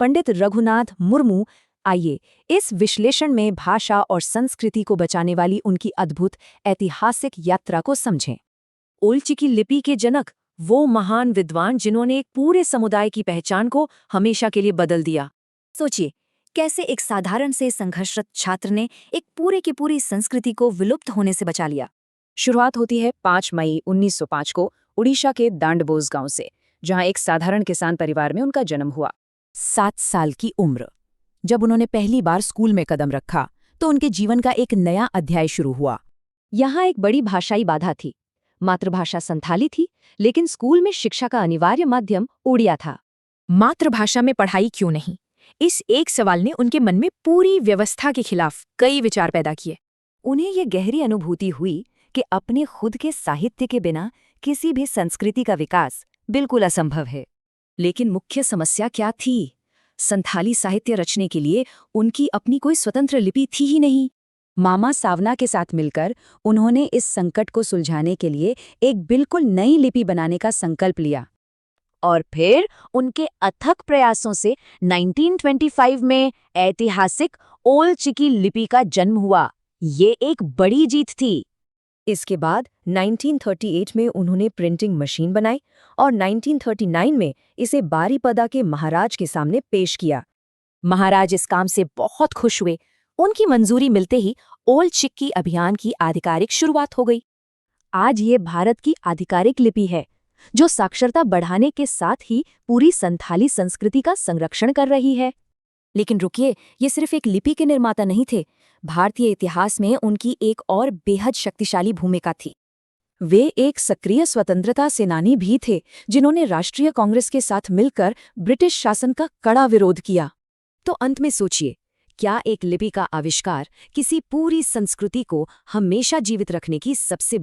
पंडित रघुनाथ मुर्मू। आइए इस विश्लेषण में भाषा और संस्कृति को बचाने वाली उनकी अद्भुत ऐतिहासिक यात्रा को समझें। ओल चिकी लिपि के जनक, वो महान विद्वान जिन्होंने एक पूरे समुदाय की पहचान को हमेशा के लिए बदल दिया। सोचिए, कैसे एक साधारण से संघर्षरत छात्र ने एक पूरे की पूरी संस्कृति को विलुप्त होने से बचा लिया। शुरुआत होती है 5 मई 1905 को उड़ीसा के दांडबोज गांव से, जहां एक साधारण किसान परिवार में उनका जन्म हुआ। 7 साल की उम्र जब उन्होंने पहली बार स्कूल में कदम रखा तो उनके जीवन का एक नया अध्याय शुरू हुआ। यहाँ एक बड़ी भाषाई बाधा थी। मातृभाषा संथाली थी, लेकिन स्कूल में शिक्षा का अनिवार्य माध्यम उड़िया था। मातृभाषा में पढ़ाई क्यों नहीं? इस एक सवाल ने उनके मन में पूरी व्यवस्था के खिलाफ कई विचार पैदा किए। उन्हें यह गहरी अनुभूति हुई कि अपने खुद के साहित्य के बिना किसी भी संस्कृति का विकास बिल्कुल असंभव है। लेकिन मुख्य समस्या क्या थी? संथाली साहित्य रचने के लिए उनकी अपनी कोई स्वतंत्र लिपि थी ही नहीं। मामा सावना के साथ मिलकर उन्होंने इस संकट को सुलझाने के लिए एक बिल्कुल नई लिपि बनाने का संकल्प लिया। और फिर उनके अथक प्रयासों से 1925 में ऐतिहासिक ओल चिकी लिपि का जन्म हुआ। ये एक बड़ी जीत थी। इसके बाद 1938 में उन्होंने प्रिंटिंग मशीन बनाई और 1939 में इसे बारीपदा के महाराज के सामने पेश किया। महाराज इस काम से बहुत खुश हुए। उनकी मंजूरी मिलते ही ओल चिकी अभियान की आधिकारिक शुरुआत हो गई। आज ये भारत की आधिकारिक लिपि है, जो साक्षरता बढ़ाने के साथ ही पूरी संथाली संस्कृति का संरक्षण कर रही है। लेकिन रुकिए, ये सिर्फ एक लिपि के निर्माता नहीं थे। भारतीय इतिहास में उनकी एक और बेहद शक्तिशाली भूमिका थी। वे एक सक्रिय स्वतंत्रता सेनानी भी थे, जिन्होंने राष्ट्रीय कांग्रेस के साथ मिलकर ब्रिटिश शासन का कड़ा विरोध किया। तो अंत में सोचिए, क्या एक लिपि का आविष्कार किसी पूरी संस्कृति को हमेशा जीवित रखने की सबसे